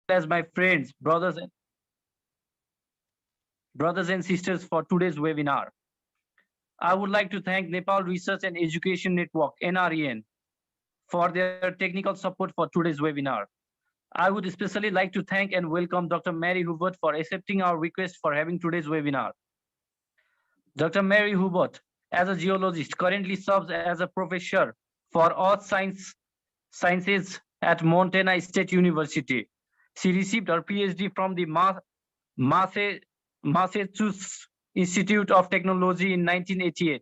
as my friends, brothers and sisters for today's webinar. I would like to thank Nepal Research and Education Network, NREN, for their technical support for today's webinar. I would especially like to thank and welcome Dr. Mary Hubert for accepting our request for having today's webinar. Dr. Mary Hubert, as a geologist, currently serves as a professor for earth sciences at Montana State University. She received her PhD from the Massachusetts Institute of Technology in 1988.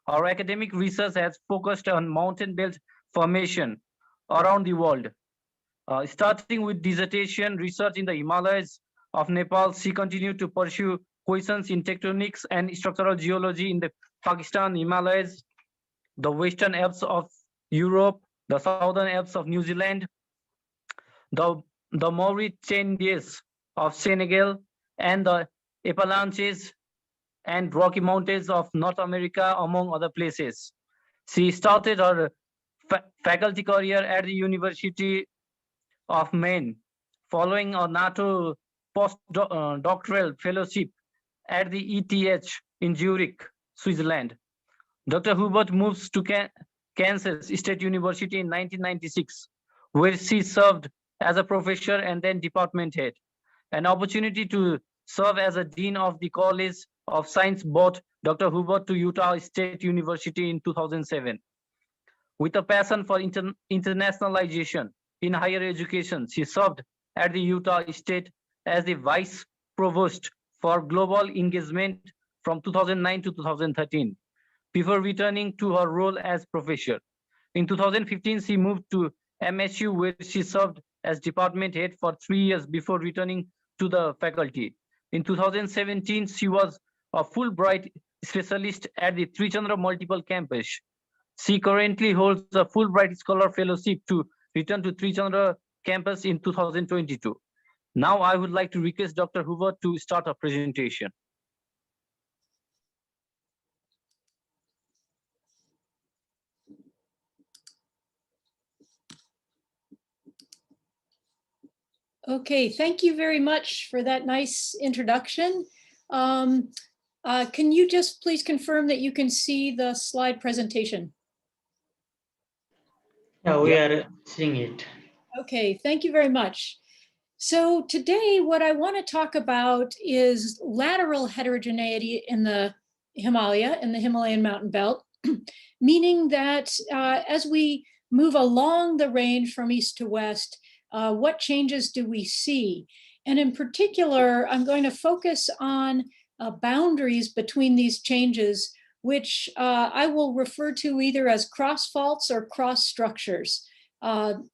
Our academic research has focused on mountain belt formation around the world. Starting with dissertation research in the Himalayas of Nepal, she continued to pursue questions in tectonics and structural geology in the Pakistan Himalayas, the Western Alps of Europe, the Southern Alps of New Zealand, the Mauritanians of Senegal, and the Appalachians and Rocky Mountains of North America, among other places. She started her faculty career at the University of Maine, following a NATO postdoctoral fellowship at the ETH in Zurich, Switzerland. Dr. Hubert moves to Kansas State University in 1996, where she served as a professor and then department head. An opportunity to serve as a dean of the College of Science brought Dr. Hubert to Utah State University in 2007. With a passion for internationalization in higher education, she served at the Utah State as the vice provost for global engagement from 2009 to 2013, before returning to her role as professor. In 2015, she moved to MSU, where she served as department head for 3 years before returning to the faculty. In 2017, she was a Fulbright specialist at the Trichandra Multiple Campus. She currently holds a Fulbright Scholar Fellowship to return to Trichandra campus in 2022. Now I would like to request Dr. Hubert to start a presentation. Okay, thank you very much for that nice introduction. Can you just please confirm that you can see the slide presentation? Yeah, we are seeing it. Okay, thank you very much. So today what I want to talk about is lateral heterogeneity in the Himalayan Mountain Belt, meaning that as we move along the range from east to west, what changes do we see? And in particular, I'm going to focus on boundaries between these changes, which I will refer to either as cross faults or cross structures.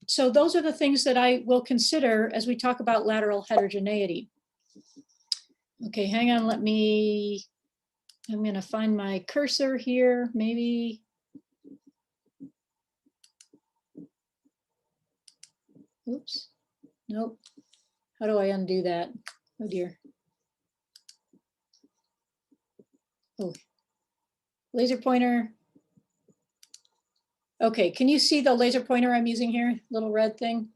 So those are the things that I will consider as we talk about lateral heterogeneity. Okay, hang on, I'm gonna find my cursor here, maybe. Oops, nope. How do I undo that? Oh dear. Oh, laser pointer. Okay, can you see the laser pointer I'm using here? Little red thing.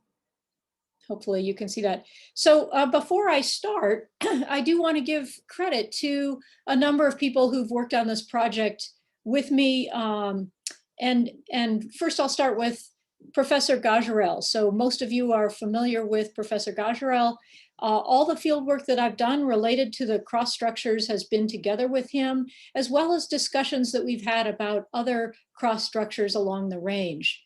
Hopefully you can see that. So before I start, I do want to give credit to a number of people who've worked on this project with me. And first I'll start with Professor Gajarel. So most of you are familiar with Professor Gajarel. All the field work that I've done related to the cross structures has been together with him, as well as discussions that we've had about other cross structures along the range.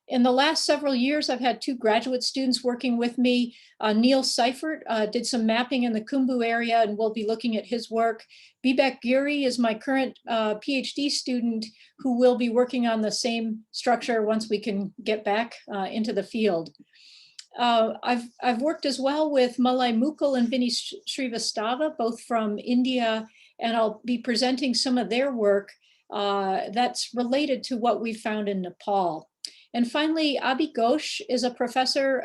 In the last several years, I've had 2 graduate students working with me. Neil Seifert did some mapping in the Khumbu area, and we'll be looking at his work. Bibek Giri is my current PhD student who will be working on the same structure once we can get back into the field. I've worked as well with Malay Mukul and Vinny Srivastava, both from India, and I'll be presenting some of their work that's related to what we found in Nepal. And finally, Abhi Ghosh is a professor,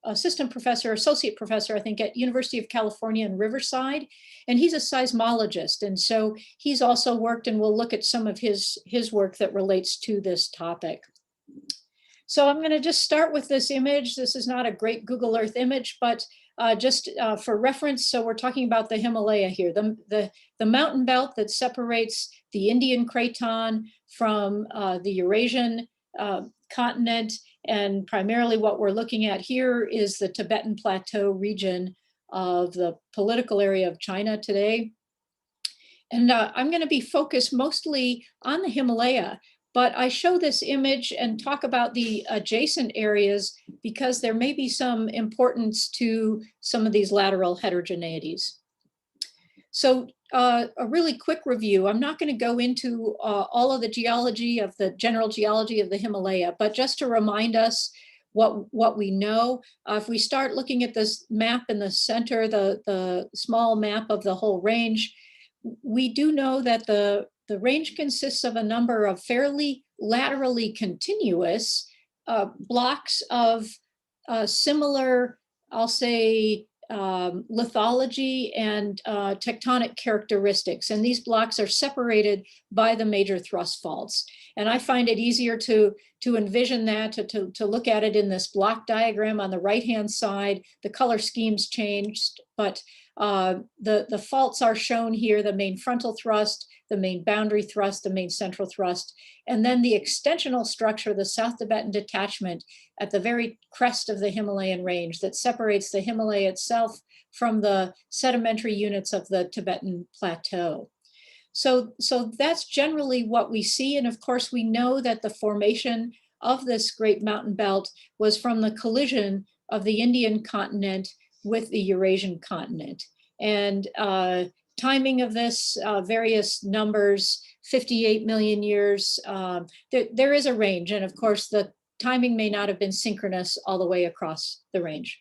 assistant professor, associate professor, I think, at University of California in Riverside, and he's a seismologist. And so he's also worked, and we'll look at some of his work that relates to this topic. So I'm going to just start with this image. This is not a great Google Earth image, but just for reference, so we're talking about the Himalaya here, the mountain belt that separates the Indian Craton from the Eurasian continent. And primarily what we're looking at here is the Tibetan Plateau region of the political area of China today. And I'm going to be focused mostly on the Himalaya, but I show this image and talk about the adjacent areas because there may be some importance to some of these lateral heterogeneities. So a really quick review. I'm not going to go into all of the geology of the general geology of the Himalaya, but just to remind us what we know. If we start looking at this map in the center, the small map of the whole range, we do know that the range consists of a number of fairly laterally continuous blocks of similar, I'll say, lithology and tectonic characteristics. And these blocks are separated by the major thrust faults. And I find it easier to envision that, to look at it in this block diagram on the right-hand side. The color schemes changed, but the faults are shown here: the main frontal thrust, the main boundary thrust, the main central thrust, and then the extensional structure, the South Tibetan detachment at the very crest of the Himalayan range that separates the Himalaya itself from the sedimentary units of the Tibetan Plateau. So that's generally what we see. And of course, we know that the formation of this great mountain belt was from the collision of the Indian continent with the Eurasian continent. And timing of this, various numbers, 58 million years, there is a range. And of course, the timing may not have been synchronous all the way across the range.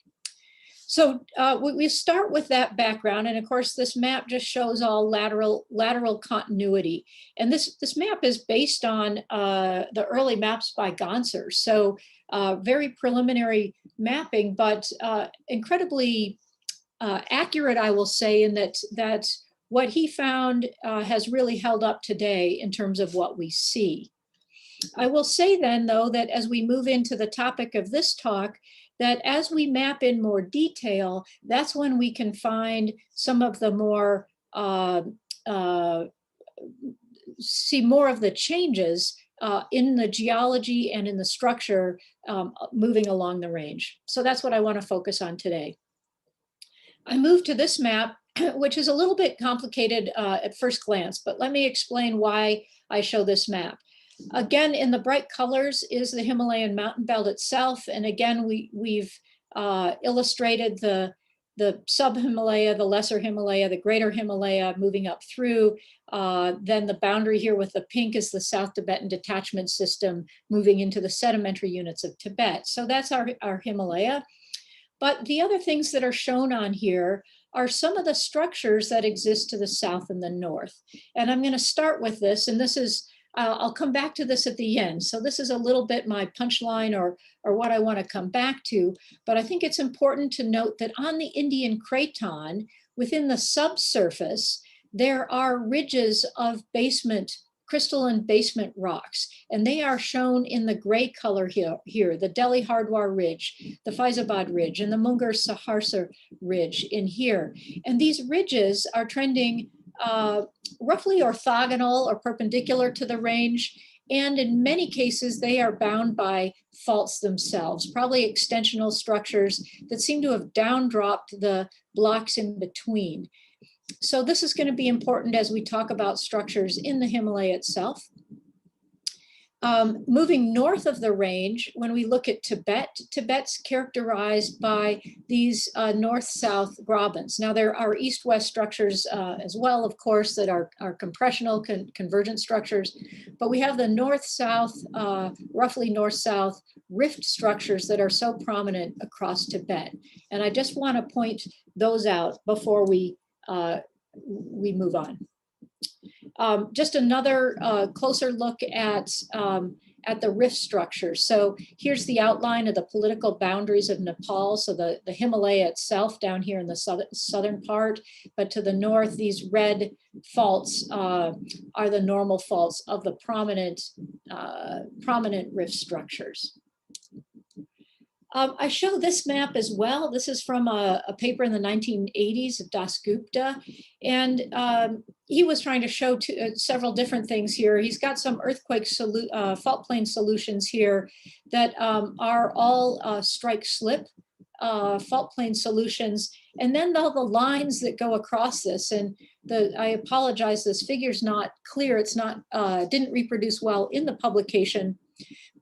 So we start with that background. And of course, this map just shows all lateral continuity. And this map is based on the early maps by Gonser. So very preliminary mapping, but incredibly accurate, I will say, in that what he found has really held up today in terms of what we see. I will say then, though, that as we move into the topic of this talk, that as we map in more detail, that's when we can find some of the more, see more of the changes in the geology and in the structure moving along the range. So that's what I want to focus on today. I moved to this map, which is a little bit complicated at first glance, but let me explain why I show this map. Again, in the bright colors is the Himalayan Mountain Belt itself. And again, we've illustrated the sub-Himalaya, the lesser Himalaya, the greater Himalaya moving up through. Then the boundary here with the pink is the South Tibetan detachment system moving into the sedimentary units of Tibet. So that's our Himalaya. But the other things that are shown on here are some of the structures that exist to the south and the north. And I'm going to start with this, and this is, I'll come back to this at the end. So this is a little bit my punchline or what I want to come back to. But I think it's important to note that on the Indian Craton, within the subsurface, there are ridges of crystalline basement rocks, and they are shown in the gray color here, the Delhi Hardwar Ridge, the Faizabad Ridge, and the Mungar Saharsa Ridge in here. And these ridges are trending roughly orthogonal or perpendicular to the range. And in many cases, they are bound by faults themselves, probably extensional structures that seem to have down-dropped the blocks in between. So this is going to be important as we talk about structures in the Himalaya itself. Moving north of the range, when we look at Tibet, Tibet's characterized by these north-south grabens. Now there are east-west structures as well, of course, that are compressional convergent structures, but we have the north-south, roughly north-south rift structures that are so prominent across Tibet. And I just want to point those out before we move on. Just another closer look at the rift structure. So here's the outline of the political boundaries of Nepal. So the Himalaya itself down here in the southern part, but to the north, these red faults are the normal faults of the prominent rift structures. I show this map as well. This is from a paper in the 1980s of Dasgupta. And he was trying to show several different things here. He's got some earthquake fault plane solutions here that are all strike slip fault plane solutions. And then all the lines that go across this, and I apologize, this figure's not clear. It's not, didn't reproduce well in the publication.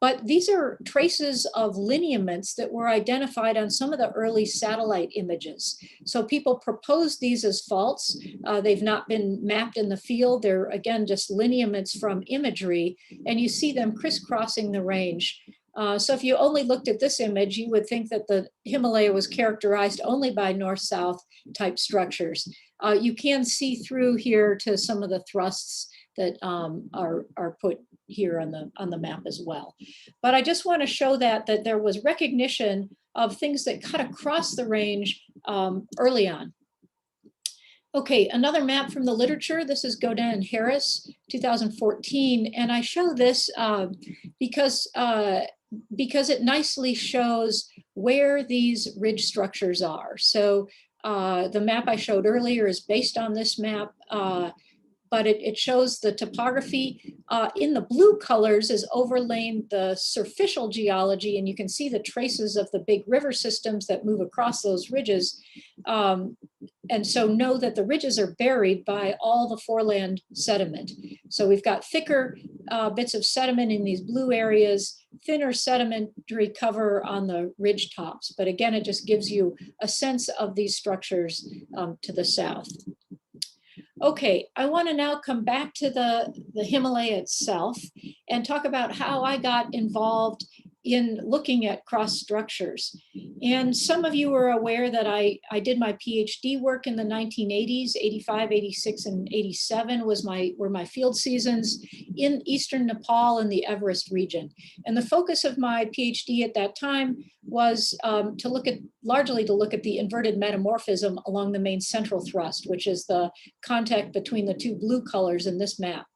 But these are traces of lineaments that were identified on some of the early satellite images. So people proposed these as faults. They've not been mapped in the field. They're, again, just lineaments from imagery, and you see them crisscrossing the range. So if you only looked at this image, you would think that the Himalaya was characterized only by north-south type structures. You can see through here to some of the thrusts that are put here on the map as well. But I just want to show that there was recognition of things that cut across the range early on. Okay, another map from the literature. This is Godin and Harris, 2014. And I show this because it nicely shows where these ridge structures are. So the map I showed earlier is based on this map, but it shows the topography. In the blue colors is overlain the superficial geology, and you can see the traces of the big river systems that move across those ridges. And so know that the ridges are buried by all the foreland sediment. So we've got thicker bits of sediment in these blue areas, thinner sedimentary cover on the ridge tops. But again, it just gives you a sense of these structures to the south. Okay, I want to now come back to the Himalaya itself and talk about how I got involved in looking at cross structures. And some of you are aware that I did my PhD work in the 1980s, 85, 86, and 87 were my field seasons in eastern Nepal in the Everest region. And the focus of my PhD at that time was largely to look at the inverted metamorphism along the main central thrust, which is the contact between the two blue colors in this map.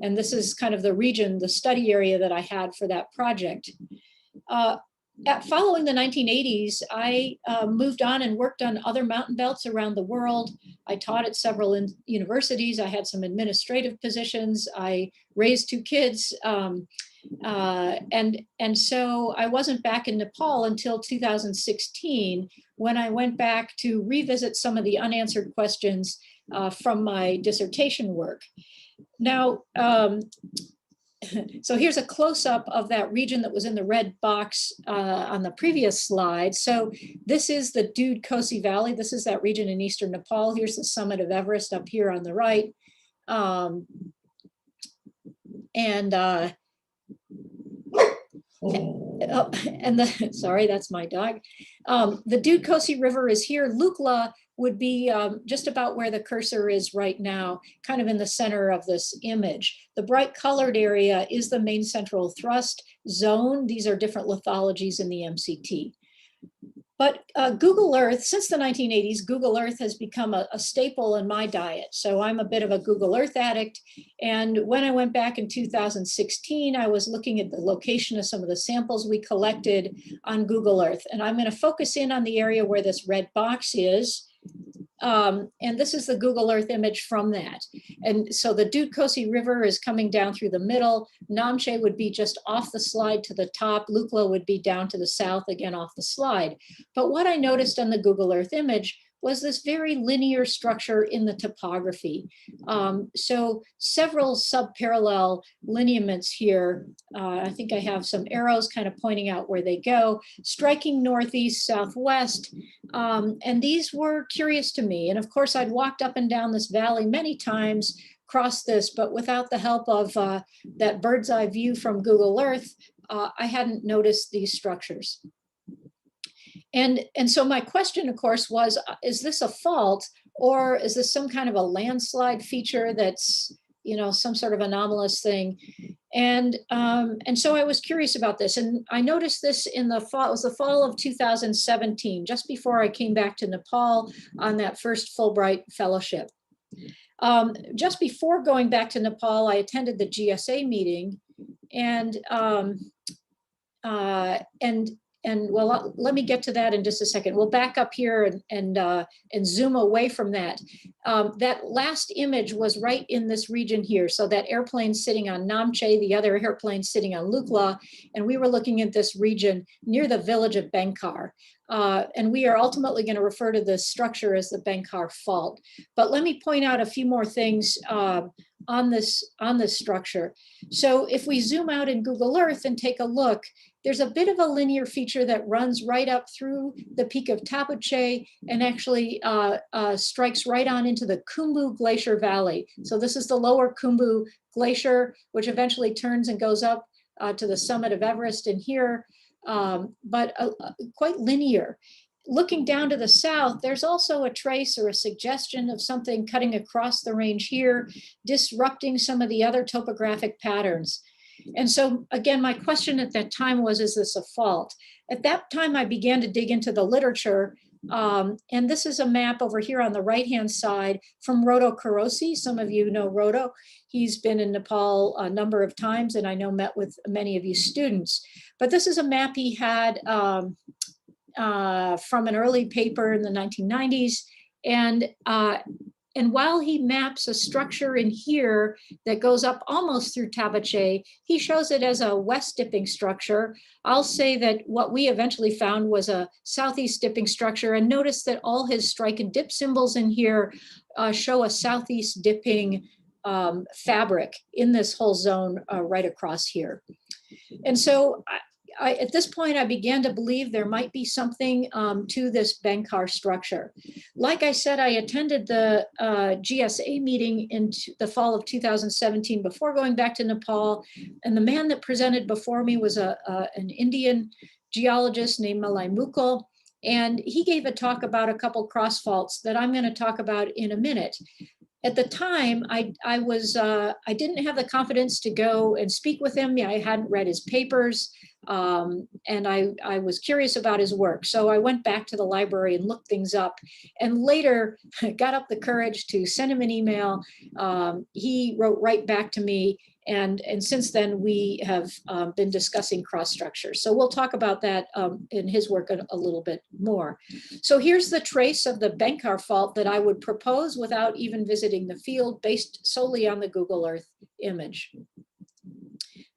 And this is kind of the region, the study area that I had for that project. Following the 1980s, I moved on and worked on other mountain belts around the world. I taught at several universities. I had some administrative positions. I raised 2 kids. And so I wasn't back in Nepal until 2016, when I went back to revisit some of the unanswered questions from my dissertation work. Now, so here's a close-up of that region that was in the red box on the previous slide. So this is the Dude Kosi Valley. This is that region in eastern Nepal. Here's the summit of Everest up here on the right. Sorry, that's my dog. The Dude Kosi River is here. Lukla would be just about where the cursor is right now, kind of in the center of this image. The bright colored area is the main central thrust zone. These are different lithologies in the MCT. But Google Earth, since the 1980s, Google Earth has become a staple in my diet. So I'm a bit of a Google Earth addict. And when I went back in 2016, I was looking at the location of some of the samples we collected on Google Earth. And I'm going to focus in on the area where this red box is. And this is the Google Earth image from that. And so the Dude Kosi River is coming down through the middle. Namche would be just off the slide to the top. Lukla would be down to the south, again off the slide. But what I noticed on the Google Earth image was this very linear structure in the topography. So several subparallel lineaments here. I think I have some arrows kind of pointing out where they go, striking northeast, southwest. And these were curious to me. And of course, I'd walked up and down this valley many times, crossed this, but without the help of that bird's eye view from Google Earth, I hadn't noticed these structures. And so my question, of course, was, is this a fault, or is this some kind of a landslide feature that's, you know, some sort of anomalous thing? And so I was curious about this, and I noticed this in the fall. It was the fall of 2017, just before I came back to Nepal on that first Fulbright fellowship. Just before going back to Nepal, I attended the GSA meeting, and well, let me get to that in just a second. We'll back up here and zoom away from that. That last image was right in this region here. So that airplane sitting on Namche, the other airplane sitting on Lukla, and we were looking at this region near the village of Benkar. And we are ultimately going to refer to this structure as the Benkar Fault. But let me point out a few more things on this structure. So if we zoom out in Google Earth and take a look, there's a bit of a linear feature that runs right up through the peak of Tabuche and actually strikes right on into the Khumbu Glacier Valley. So this is the lower Khumbu Glacier, which eventually turns and goes up to the summit of Everest in here, but quite linear. Looking down to the south, there's also a trace or a suggestion of something cutting across the range here, disrupting some of the other topographic patterns. And so again, my question at that time was, is this a fault? At that time, I began to dig into the literature. And this is a map over here on the right-hand side from Roto Kurosi. Some of you know Roto. He's been in Nepal a number of times, and I know met with many of you students. But this is a map he had from an early paper in the 1990s. And while he maps a structure in here that goes up almost through Tabache, he shows it as a west dipping structure. I'll say that what we eventually found was a southeast dipping structure, and notice that all his strike and dip symbols in here show a southeast dipping fabric in this whole zone right across here. And so at this point, I began to believe there might be something to this Benkar structure. Like I said, I attended the GSA meeting in the fall of 2017 before going back to Nepal. And the man that presented before me was an Indian geologist named Malai Mukul. And he gave a talk about a couple cross faults that I'm going to talk about in a minute. At the time, I didn't have the confidence to go and speak with him. I hadn't read his papers, and I was curious about his work. So I went back to the library and looked things up, and later got up the courage to send him an email. He wrote right back to me, and since then we have been discussing cross structures. So we'll talk about that in his work a little bit more. So here's the trace of the Benkar Fault that I would propose without even visiting the field, based solely on the Google Earth image.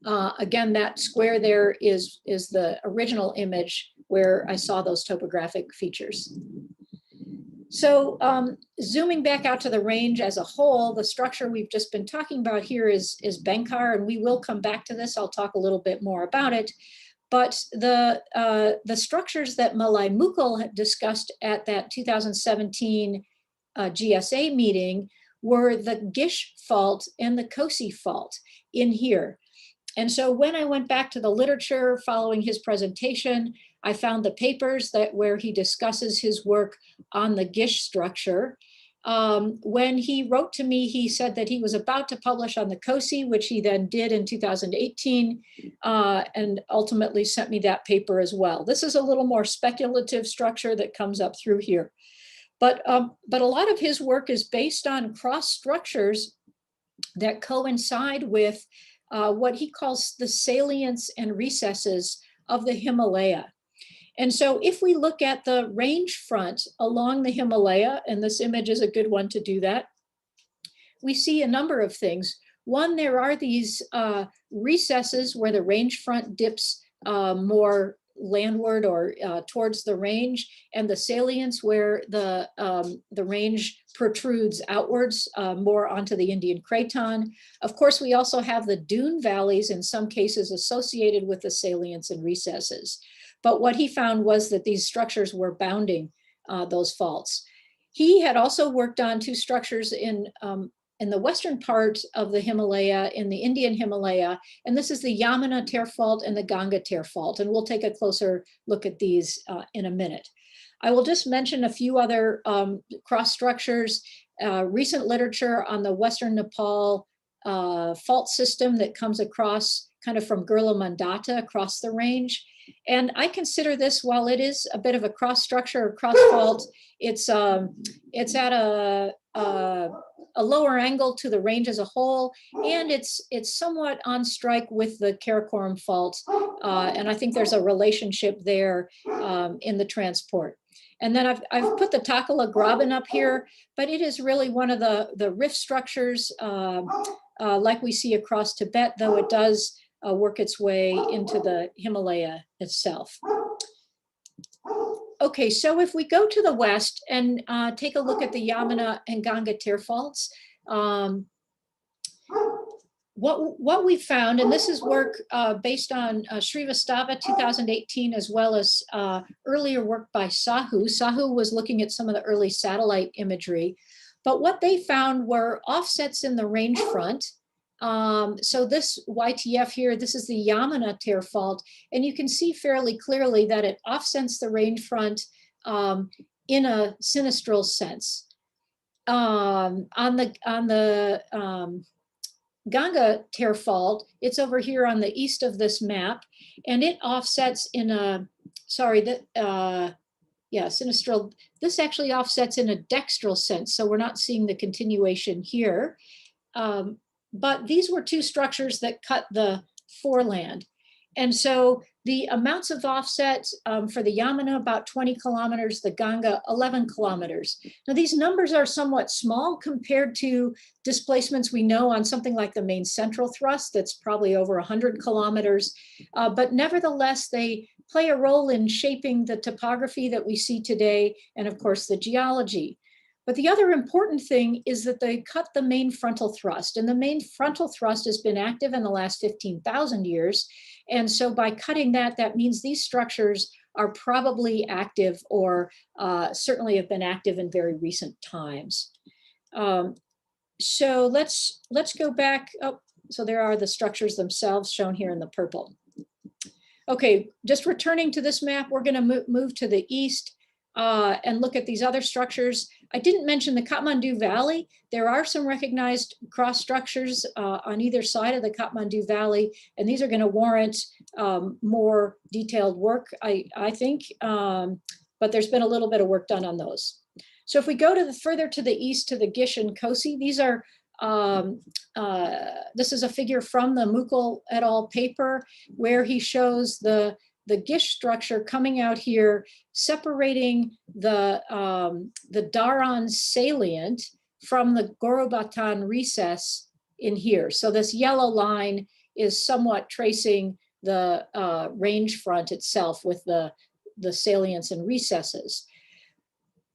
Again, that square there is the original image where I saw those topographic features. So zooming back out to the range as a whole, the structure we've just been talking about here is Benkar, and we will come back to this. I'll talk a little bit more about it. But the structures that Malai Mukul had discussed at that 2017 GSA meeting were the Gish Fault and the Kosi Fault in here. And so when I went back to the literature following his presentation, I found the papers where he discusses his work on the Gish structure. When he wrote to me, he said that he was about to publish on the Kosi, which he then did in 2018, and ultimately sent me that paper as well. This is a little more speculative structure that comes up through here. But a lot of his work is based on cross structures that coincide with what he calls the salients and recesses of the Himalaya. And so if we look at the range front along the Himalaya, and this image is a good one to do that, we see a number of things. One, there are these recesses where the range front dips more landward or towards the range, and the salients where the range protrudes outwards more onto the Indian Craton. Of course, we also have the dune valleys in some cases associated with the salients and recesses. But what he found was that these structures were bounding those faults. He had also worked on two structures in the western part of the Himalaya, in the Indian Himalaya, and this is the Yamana Tearfalls and the Ganga Tearfalls, and we'll take a closer look at these in a minute. I will just mention a few other cross structures, recent literature on the Western Nepal fault system that comes across kind of from Gurla Mandata across the range. And I consider this, while it is a bit of a cross structure or cross fault, it's at a lower angle to the range as a whole, and it's somewhat on strike with the Karakoram fault. And I think there's a relationship there in the transport. And then I've put the Takala Graben up here, but it is really one of the rift structures like we see across Tibet, though it does work its way into the Himalaya itself. Okay, so if we go to the west and take a look at the Yamana and Ganga Tearfalls, what we found, and this is work based on Srivastava 2018, as well as earlier work by Sahu. Sahu was looking at some of the early satellite imagery, but what they found were offsets in the range front. So this YTF here, this is the Yamana tear fault, and you can see fairly clearly that it offsets the range front in a sinistral sense. On the Ganga tear fault, it's over here on the east of this map, and it offsets in a, sinistral. This actually offsets in a dextral sense, so we're not seeing the continuation here. But these were two structures that cut the foreland. And so the amounts of offset for the Yamana, about 20 kilometers, the Ganga, 11 kilometers. Now these numbers are somewhat small compared to displacements we know on something like the main central thrust, that's probably over 100 kilometers. But nevertheless, they play a role in shaping the topography that we see today, and of course the geology. But the other important thing is that they cut the main frontal thrust, and the main frontal thrust has been active in the last 15,000 years. And so by cutting that, that means these structures are probably active, or certainly have been active in very recent times. So let's go back. Oh, so there are the structures themselves shown here in the purple. Okay, just returning to this map, we're going to move to the east and look at these other structures. I didn't mention the Kathmandu Valley. There are some recognized cross structures on either side of the Kathmandu Valley, and these are going to warrant more detailed work, I think, but there's been a little bit of work done on those. So if we go to further to the east to the Gish and Kosi, these are, this is a figure from the Mukul et al. Paper where he shows the Gish structure coming out here, separating the Dharan salient from the Gorobatan recess in here. So this yellow line is somewhat tracing the range front itself with the salients and recesses.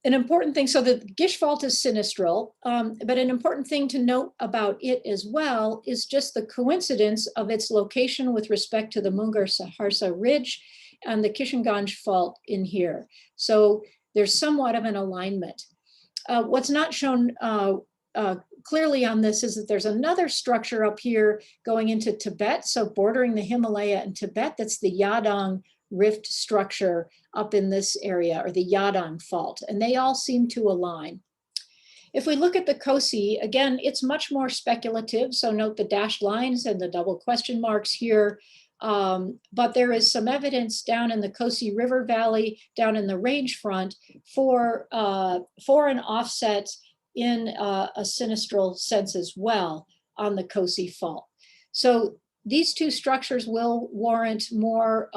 An important thing, so the Gish fault is sinistral, but an important thing to note about it as well is just the coincidence of its location with respect to the Mungar Saharsa Ridge and the Kishanganj fault in here. So there's somewhat of an alignment. What's not shown clearly on this is that there's another structure up here going into Tibet, so bordering the Himalaya and Tibet, that's the Yadang rift structure up in this area, or the Yadang fault, and they all seem to align. If we look at the Kosi, again, it's much more speculative, so note the dashed lines and the double question marks here, but there is some evidence down in the Kosi River Valley, down in the range front, for an offset in a sinistral sense as well on the Kosi fault. So these two structures will warrant more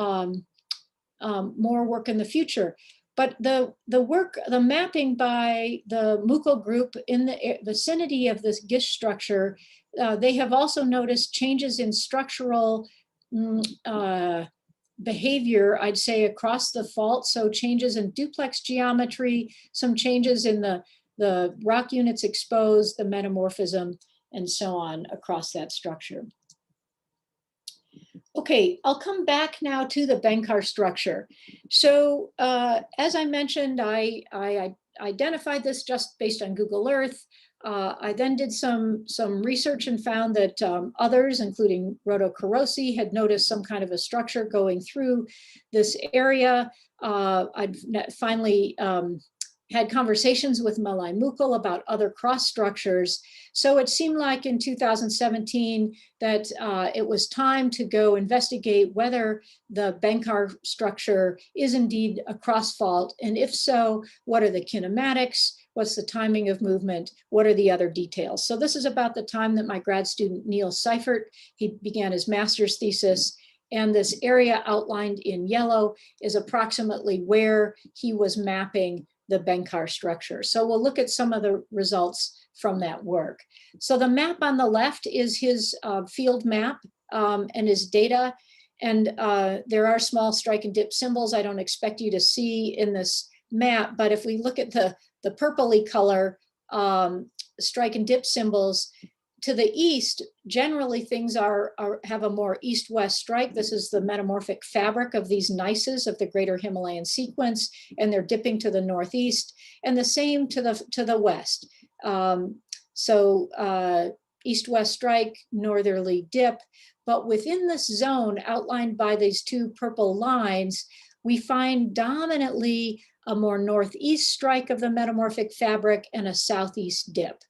work in the future. But the mapping by the Mukul group in the vicinity of this Gish structure, they have also noticed changes in structural behavior, I'd say, across the fault. So changes in duplex geometry, some changes in the rock units exposed, the metamorphism, and so on across that structure. Okay, I'll come back now to the Benkar structure. So as I mentioned, I identified this just based on Google Earth. I then did some research and found that others, including Rodo Karosi, had noticed some kind of a structure going through this area. I'd finally had conversations with Malay Mukul about other cross structures. So it seemed like in 2017 that it was time to go investigate whether the Benkar structure is indeed a cross fault. And if so, what are the kinematics? What's the timing of movement? What are the other details? So this is about the time that my grad student Neil Seifert, he began his master's thesis. And this area outlined in yellow is approximately where he was mapping the Benkar structure. So we'll look at some of the results from that work. So the map on the left is his field map and his data. And there are small strike and dip symbols I don't expect you to see in this map, but if we look at the purpley color strike and dip symbols, to the east, generally things have a more east-west strike. This is the metamorphic fabric of these gneisses of the Greater Himalayan sequence, and they're dipping to the northeast, and the same to the west. East-west strike, northerly dip, but within this zone outlined by these two purple lines, we find dominantly a more northeast strike of the metamorphic fabric and a southeast dip.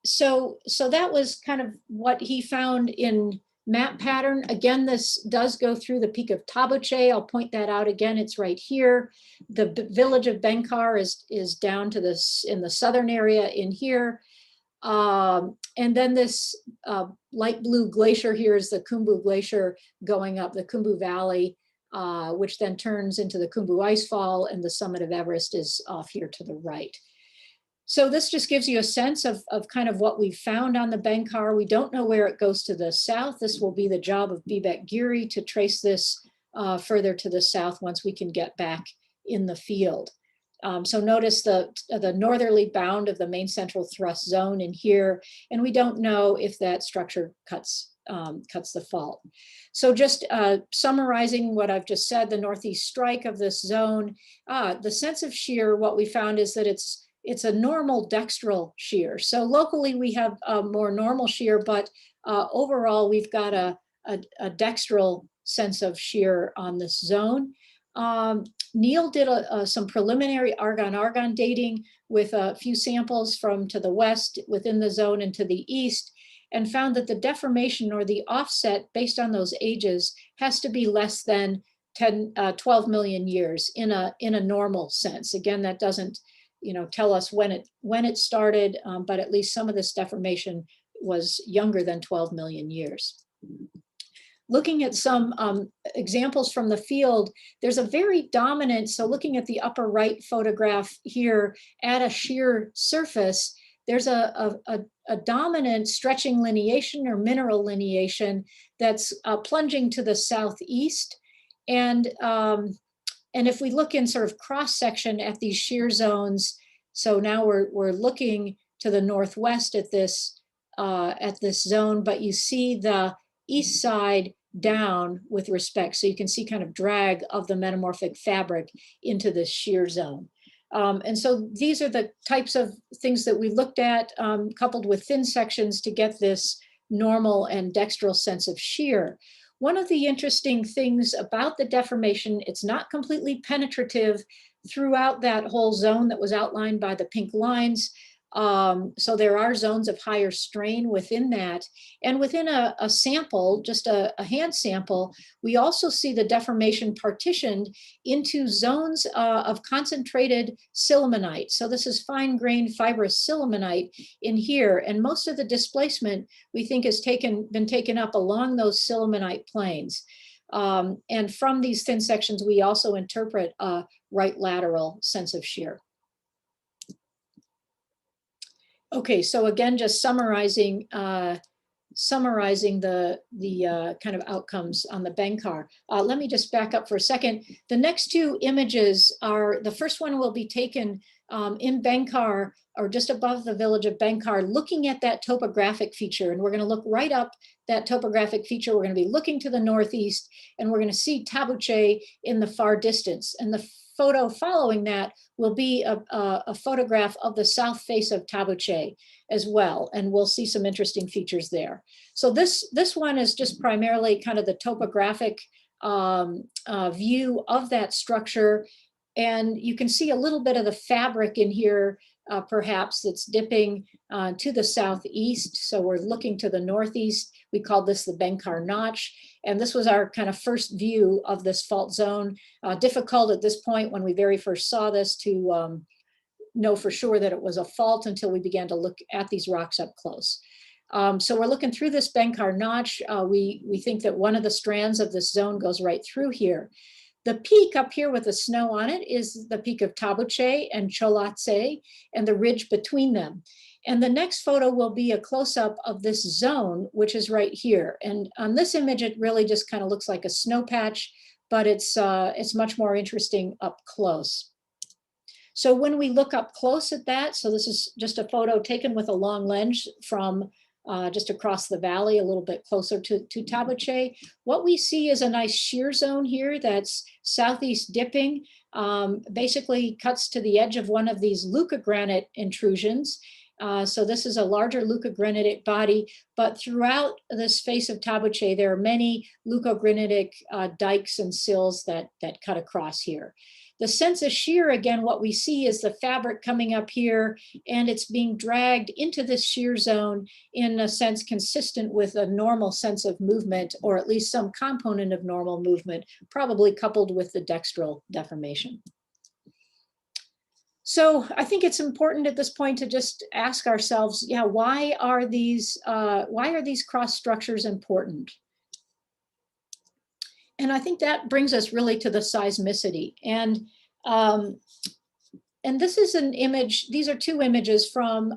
So that was kind of what he found in map pattern. Again, this does go through the peak of Tabuche. I'll point that out again. It's right here. The village of Benkar is down to this in the southern area in here. And then this light blue glacier here is the Khumbu Glacier going up the Khumbu Valley, which then turns into the Khumbu Icefall, and the summit of Everest is off here to the right. So this just gives you a sense of kind of what we found on the Benkar. We don't know where it goes to the south. This will be the job of Bibek Giri to trace this further to the south once we can get back in the field. So notice the northerly bound of the main central thrust zone in here, and we don't know if that structure cuts the fault. So just summarizing what I've just said, the northeast strike of this zone, the sense of shear, what we found is that it's a normal dextral shear. So locally we have a more normal shear, but overall we've got a dextral sense of shear on this zone. Neil did some preliminary argon-argon dating with a few samples from to the west within the zone and to the east, and found that the deformation or the offset based on those ages has to be less than 12 million years in a normal sense. Again, that doesn't tell us when it started, but at least some of this deformation was younger than 12 million years. Looking at some examples from the field, there's a very dominant, so looking at the upper right photograph here at a shear surface, there's a dominant stretching lineation or mineral lineation that's plunging to the southeast. And if we look in sort of cross section at these shear zones, so now we're looking to the northwest at this zone, but you see the east side down with respect. So you can see kind of drag of the metamorphic fabric into this shear zone. And so these are the types of things that we looked at, coupled with thin sections to get this normal and dextral sense of shear. One of the interesting things about the deformation, it's not completely penetrative throughout that whole zone that was outlined by the pink lines. So there are zones of higher strain within that. And within a sample, just a hand sample, we also see the deformation partitioned into zones of concentrated sillimanite. So this is fine-grained fibrous sillimanite in here. And most of the displacement we think has been taken up along those sillimanite plains. And from these thin sections, we also interpret a right lateral sense of shear. Okay, so again, just summarizing the kind of outcomes on the Benkar. Let me just back up for a second. The next two images are, the first one will be taken in Benkar, or just above the village of Benkar, looking at that topographic feature. And we're going to look right up that topographic feature. We're going to be looking to the northeast, and we're going to see Tabuche in the far distance. And the photo following that will be a photograph of the south face of Tabuche as well, and we'll see some interesting features there. So this one is just primarily kind of the topographic view of that structure. And you can see a little bit of the fabric in here, perhaps, that's dipping to the southeast. So we're looking to the northeast. We called this the Benkar Notch. And this was our kind of first view of this fault zone. Difficult at this point when we very first saw this to know for sure that it was a fault until we began to look at these rocks up close. So we're looking through this Benkar Notch. We think that one of the strands of this zone goes right through here. The peak up here with the snow on it is the peak of Tabuche and Cholatse and the ridge between them. And the next photo will be a close-up of this zone, which is right here. And on this image, it really just kind of looks like a snow patch, but it's much more interesting up close. So when we look up close at that, so this is just a photo taken with a long lens from just across the valley, a little bit closer to Tabuche. What we see is a nice shear zone here that's southeast dipping, basically cuts to the edge of one of these leucogranite intrusions. So this is a larger leucogranitic body, but throughout this face of Tabuche, there are many leucogranitic dikes and sills that cut across here. The sense of shear, again, what we see is the fabric coming up here, and it's being dragged into this shear zone in a sense consistent with a normal sense of movement, or at least some component of normal movement, probably coupled with the dextral deformation. So I think it's important at this point to just ask ourselves, yeah, why are these cross structures important? And I think that brings us really to the seismicity. And this is an image, these are two images from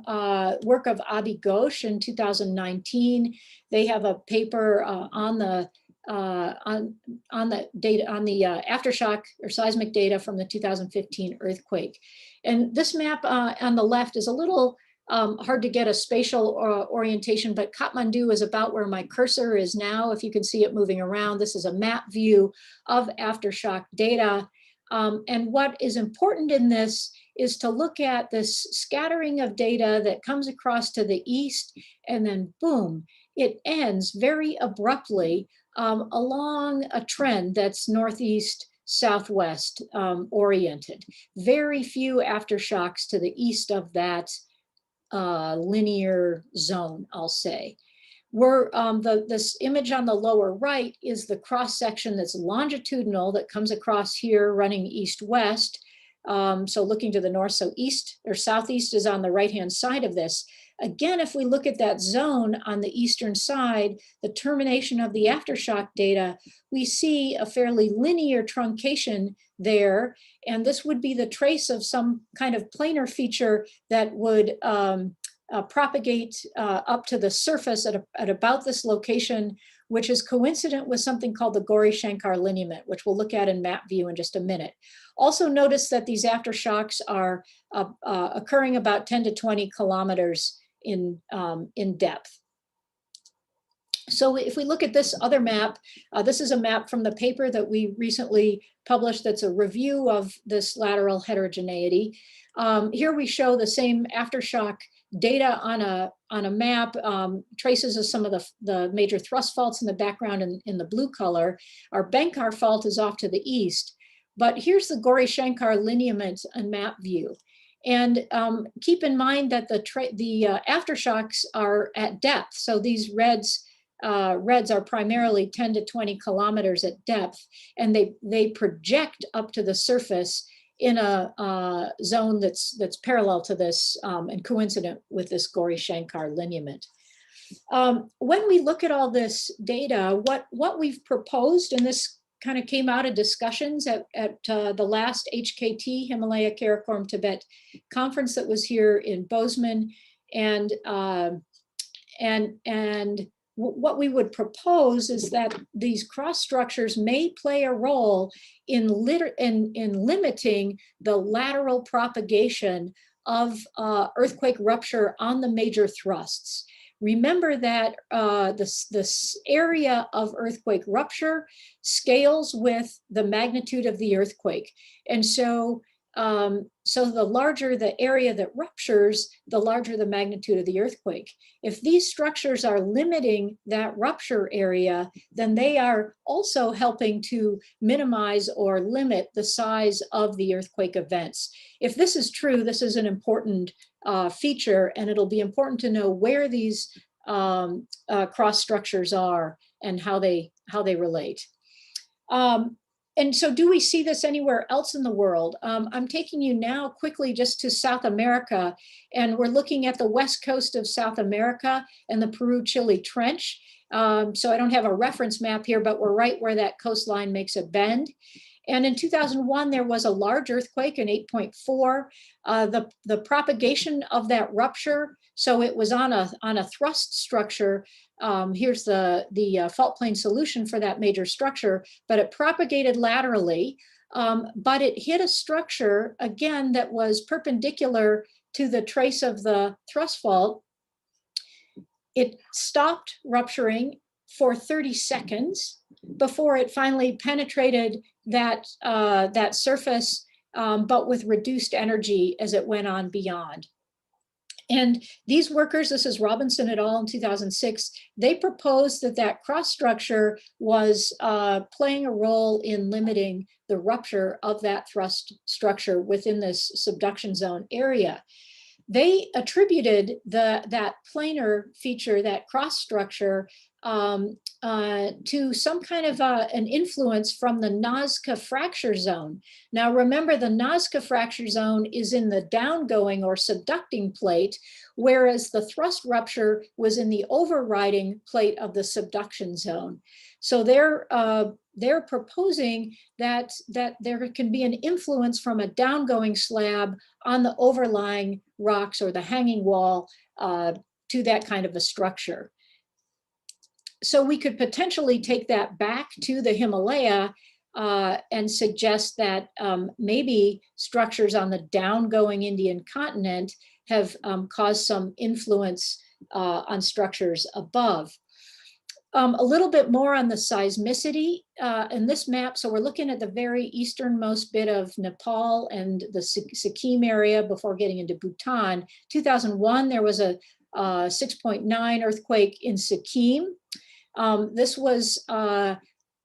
work of Abi Ghosh in 2019. They have a paper on the data, on the aftershock or seismic data from the 2015 earthquake. And this map on the left is a little hard to get a spatial orientation, but Kathmandu is about where my cursor is now. If you can see it moving around, this is a map view of aftershock data. And what is important in this is to look at this scattering of data that comes across to the east, and then boom, it ends very abruptly along a trend that's northeast southwest oriented. Very few aftershocks to the east of that linear zone, I'll say. This image on the lower right is the cross section that's longitudinal that comes across here running east-west. So looking to the north, so east or southeast is on the right-hand side of this. Again, if we look at that zone on the eastern side, the termination of the aftershock data, we see a fairly linear truncation there. And this would be the trace of some kind of planar feature that would propagate up to the surface at about this location, which is coincident with something called the Gauri-Shankar lineament, which we'll look at in map view in just a minute. Also notice that these aftershocks are occurring about 10 to 20 kilometers in depth. So if we look at this other map, this is a map from the paper that we recently published that's a review of this lateral heterogeneity. Here we show the same aftershock data on a map, traces of some of the major thrust faults in the background in the blue color. Our Benkar fault is off to the east, but here's the Gauri-Shankar lineament in map view. And keep in mind that the aftershocks are at depth. So these reds are primarily 10 to 20 kilometers at depth, and they project up to the surface in a zone that's parallel to this and coincident with this Gauri-Shankar lineament. When we look at all this data, what we've proposed, and this kind of came out of discussions at the last HKT, Himalaya Karakoram Tibet conference that was here in Bozeman, and what we would propose is that these cross structures may play a role in limiting the lateral propagation of earthquake rupture on the major thrusts. Remember that this area of earthquake rupture scales with the magnitude of the earthquake. And so So the larger the area that ruptures, the larger the magnitude of the earthquake. If these structures are limiting that rupture area, then they are also helping to minimize or limit the size of the earthquake events. If this is true, this is an important feature, and it'll be important to know where these cross structures are and how they relate. And so do we see this anywhere else in the world? I'm taking you now quickly just to South America, and we're looking at the west coast of South America and the Peru-Chile Trench. So I don't have a reference map here, but we're right where that coastline makes a bend. And in 2001, there was a large earthquake, an 8.4. The propagation of that rupture, so it was on a thrust structure. Here's the fault plane solution for that major structure, but it propagated laterally, but it hit a structure, again, that was perpendicular to the trace of the thrust fault. It stopped rupturing for 30 seconds before it finally penetrated that, that surface, but with reduced energy as it went on beyond. And these workers, this is Robinson et al. In 2006, they proposed that that cross structure was playing a role in limiting the rupture of that thrust structure within this subduction zone area. They attributed that planar feature, that cross structure, to some kind of an influence from the Nazca fracture zone. Now remember, the Nazca fracture zone is in the downgoing or subducting plate, whereas the thrust rupture was in the overriding plate of the subduction zone. So they're proposing that there can be an influence from a downgoing slab on the overlying rocks or the hanging wall to that kind of a structure. So we could potentially take that back to the Himalaya and suggest that maybe structures on the downgoing Indian continent have caused some influence on structures above. A little bit more on the seismicity in this map. So we're looking at the very easternmost bit of Nepal and the Sukim area before getting into Bhutan. 2001, there was a 6.9 earthquake in Sukim. This was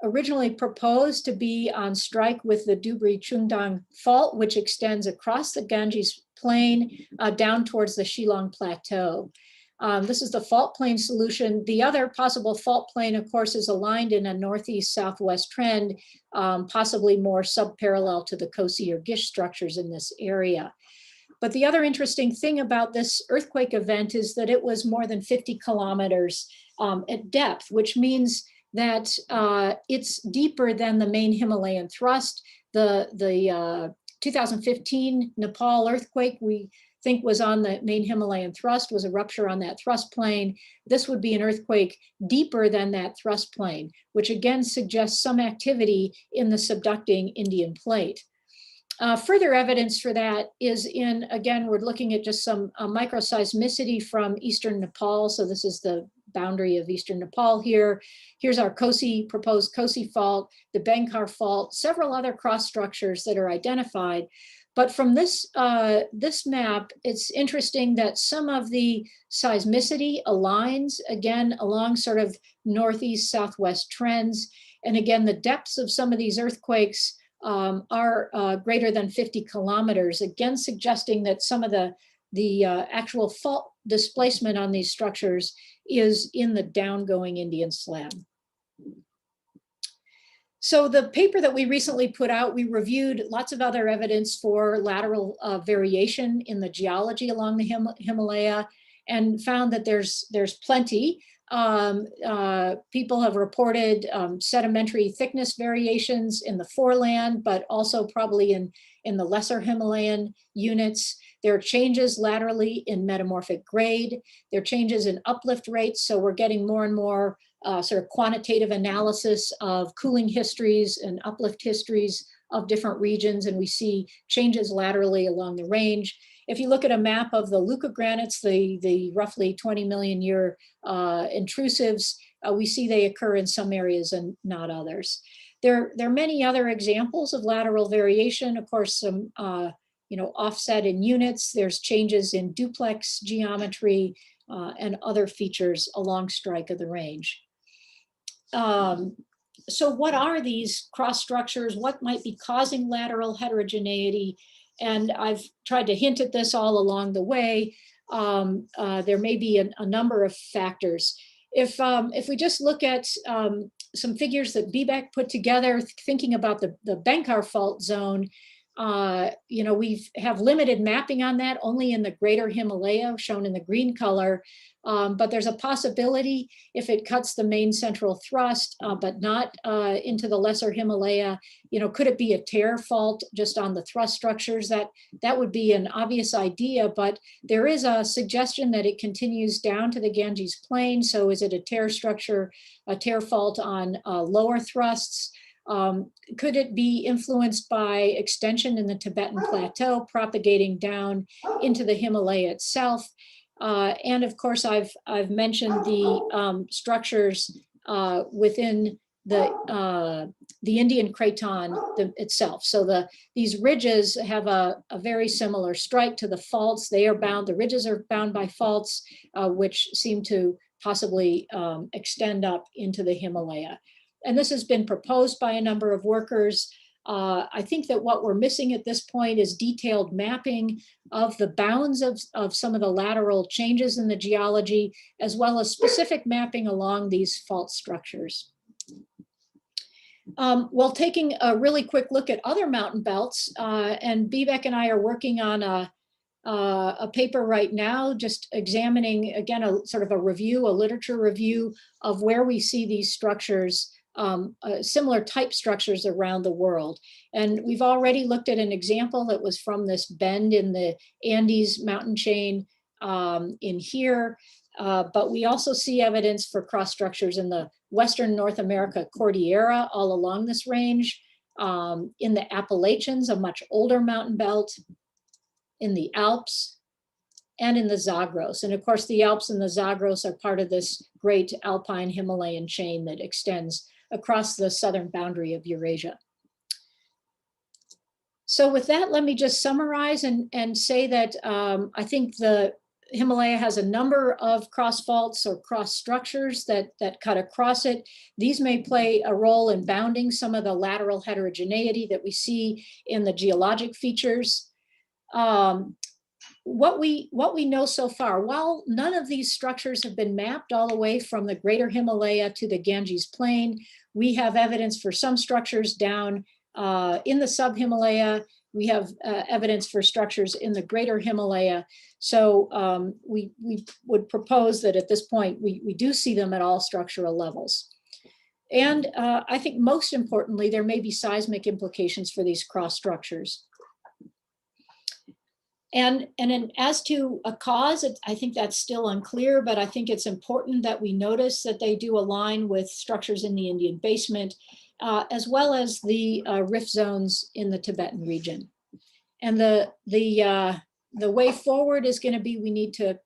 originally proposed to be on strike with the Dubri-Chungdang fault, which extends across the Ganges plain down towards the Shilong Plateau. This is the fault plane solution. The other possible fault plane, of course, is aligned in a northeast-southwest trend, possibly more subparallel to the Kosi or Gish structures in this area. But the other interesting thing about this earthquake event is that it was more than 50 kilometers at depth, which means that it's deeper than the main Himalayan thrust. The 2015 Nepal earthquake, we think was on the main Himalayan thrust, was a rupture on that thrust plane. This would be an earthquake deeper than that thrust plane, which again suggests some activity in the subducting Indian plate. Further evidence for that is in, again, we're looking at just some microseismicity from eastern Nepal. So this is the boundary of eastern Nepal here. Here's our proposed Kosi fault, the Benkar fault, several other cross structures that are identified. But from this, this map, it's interesting that some of the seismicity aligns, again, along sort of northeast-southwest trends. And again, the depths of some of these earthquakes are greater than 50 kilometers, again, suggesting that some of the actual fault displacement on these structures is in the downgoing Indian slab. So the paper that we recently put out, we reviewed lots of other evidence for lateral variation in the geology along the Himalaya and found that there's plenty. People have reported sedimentary thickness variations in the foreland, but also probably in the lesser Himalayan units. There are changes laterally in metamorphic grade. There are changes in uplift rates. So we're getting more and more sort of quantitative analysis of cooling histories and uplift histories of different regions. And we see changes laterally along the range. If you look at a map of the Luca granites, the roughly 20 million year intrusives, we see they occur in some areas and not others. There are many other examples of lateral variation. Of course, some offset in units. There's changes in duplex geometry and other features along strike of the range. So what are these cross structures? What might be causing lateral heterogeneity? And I've tried to hint at this all along the way. There may be a number of factors. If we just look at some figures that Bibek put together, thinking about the Benkar fault zone, we have limited mapping on that, only in the greater Himalaya, shown in the green color. But there's a possibility if it cuts the main central thrust, but not into the lesser Himalaya, could it be a tear fault just on the thrust structures? That would be an obvious idea, but there is a suggestion that it continues down to the Ganges plain. So is it a tear structure, a tear fault on lower thrusts? Could it be influenced by extension in the Tibetan Plateau, propagating down into the Himalaya itself? And of course, I've mentioned the structures within the Indian Craton itself. So these ridges have a very similar strike to the faults. They are bound, the ridges are bound by faults, which seem to possibly extend up into the Himalaya. And this has been proposed by a number of workers. I think that what we're missing at this point is detailed mapping of the bounds of some of the lateral changes in the geology, as well as specific mapping along these fault structures. Well, taking a really quick look at other mountain belts, and Bibek and I are working on a paper right now, just examining, again, a sort of a review, a literature review of where we see these structures, similar type structures around the world. And we've already looked at an example that was from this bend in the Andes mountain chain in here, but we also see evidence for cross structures in the Western North America Cordillera all along this range, in the Appalachians, a much older mountain belt, in the Alps, and in the Zagros. And of course, the Alps and the Zagros are part of this great alpine Himalayan chain that extends across the southern boundary of Eurasia. So with that, let me just summarize and say that I think the Himalaya has a number of cross faults or cross structures that cut across it. These may play a role in bounding some of the lateral heterogeneity that we see in the geologic features. What we know so far, while none of these structures have been mapped all the way from the greater Himalaya to the Ganges plain, we have evidence for some structures down in the sub-Himalaya. We have evidence for structures in the greater Himalaya. So we would propose that at this point, we do see them at all structural levels. And I think most importantly, there may be seismic implications for these cross structures. And as to a cause, I think that's still unclear, but I think it's important that we notice that they do align with structures in the Indian basement, as well as the rift zones in the Tibetan region. And the way forward is going to be, we need to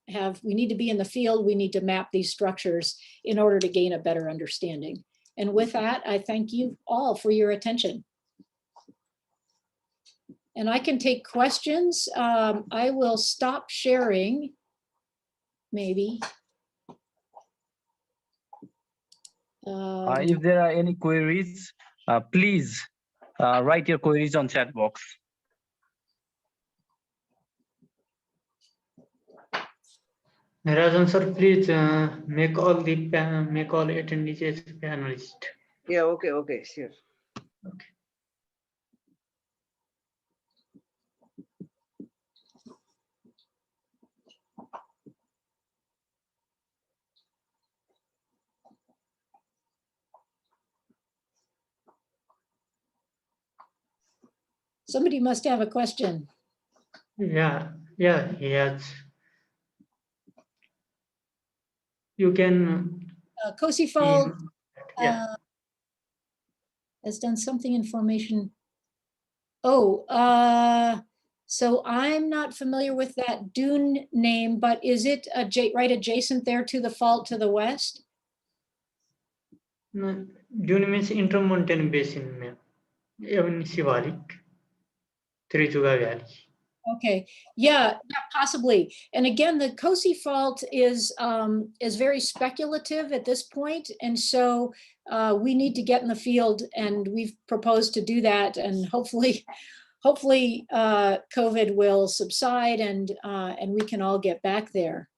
be in the field, we need to map these structures in order to gain a better understanding. And with that, I thank you all for your attention. And I can take questions. I will stop sharing, maybe. If there are any queries, please write your queries on chat box. Rajan sir, please make all attendees as panelists. Yeah, okay, sure. Okay. Somebody must have a question. Yeah, yes. You can. Crossfault Yeah. has done something in formation. Oh, so I'm not familiar with that dune name, but is it right adjacent there to the fault to the west? No, dune means intermountain basin, even Shivalik, Trichuga Valley. Okay, yeah, possibly. And again, the COSI fault is very speculative at this point. And so we need to get in the field, and we've proposed to do that. And hopefully COVID will subside and we can all get back there.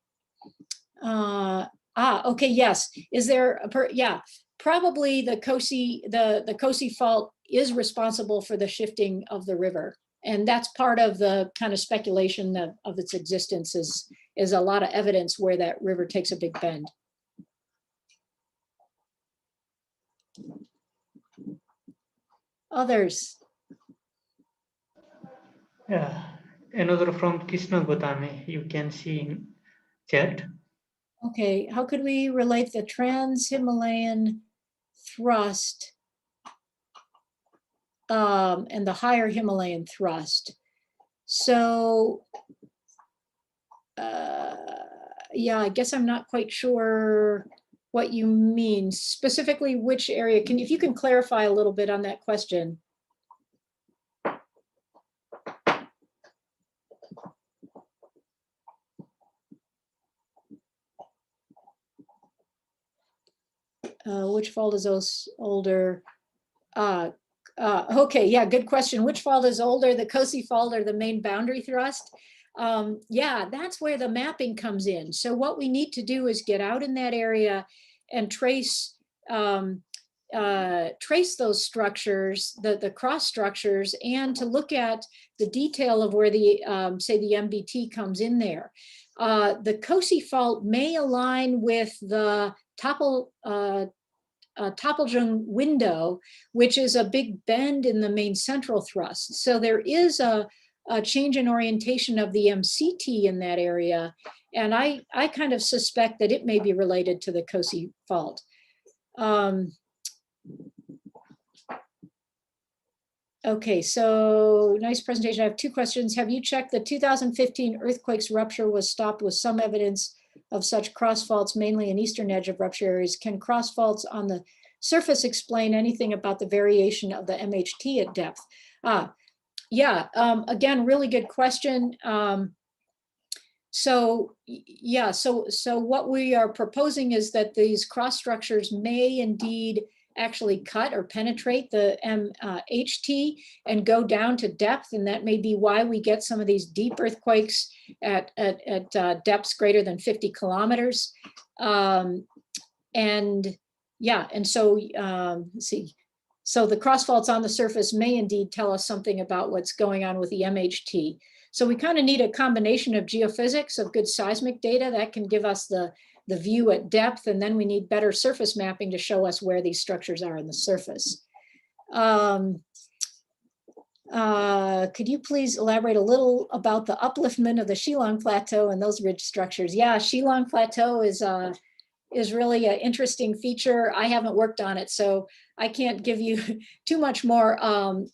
Okay, yes. Is there yeah, probably the COSI fault is responsible for the shifting of the river. And that's part of the kind of speculation of its existence is a lot of evidence where that river takes a big bend. Others? Yeah, another from Krishna Gotame, you can see in chat. Okay, how could we relate the trans-Himalayan thrust and the higher Himalayan thrust? So, yeah, I guess I'm not quite sure what you mean. Specifically, which area? If you can clarify a little bit on that question. Which fault is older? Okay, yeah, good question. Which fault is older, the COSI fault or the main boundary thrust? Yeah, that's where the mapping comes in. So what we need to do is get out in that area and trace those structures, the cross structures, and to look at the detail of where the, say, the MBT comes in there. The COSI fault may align with the Toppeljung window, which is a big bend in the main central thrust. So there is a change in orientation of the MCT in that area. And I kind of suspect that it may be related to the COSI fault. Okay, so nice presentation. I have two questions. Have you checked the 2015 earthquake's rupture was stopped with some evidence of such cross faults, mainly in eastern edge of rupture areas? Can cross faults on the surface explain anything about the variation of the MHT at depth? Yeah, again, really good question. So what we are proposing is that these cross structures may indeed actually cut or penetrate the MHT and go down to depth, and that may be why we get some of these deep earthquakes at depths greater than 50 kilometers. And yeah, and so let's see. So the cross faults on the surface may indeed tell us something about what's going on with the MHT. So we kind of need a combination of geophysics, of good seismic data that can give us the view at depth, and then we need better surface mapping to show us where these structures are in the surface. Could you please elaborate a little about the upliftment of the Shilong Plateau and those ridge structures? Yeah, Shilong Plateau is really an interesting feature. I haven't worked on it, so I can't give you too much more on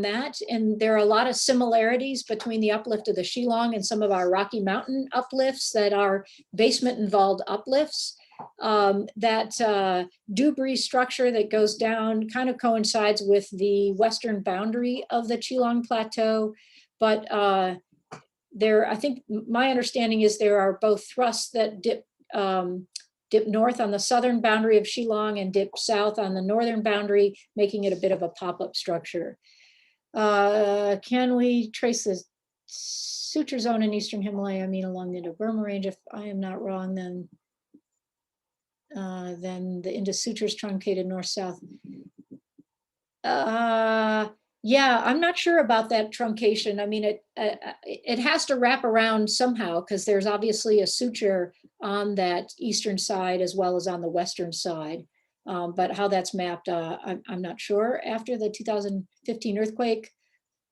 that. And there are a lot of similarities between the uplift of the Shilong and some of our Rocky Mountain uplifts that are basement-involved uplifts. That Dubri structure that goes down kind of coincides with the western boundary of the Shilong Plateau. But I think my understanding is there are both thrusts that dip north on the southern boundary of Shilong and dip south on the northern boundary, making it a bit of a pop-up structure. Can we trace the suture zone in eastern Himalaya, I mean along the Indo-Burma range? If I am not wrong, then the Indus suture is truncated north-south. Yeah, I'm not sure about that truncation. I mean, it has to wrap around somehow because there's obviously a suture on that eastern side as well as on the western side. But how that's mapped, I'm not sure. After the 2015 earthquake,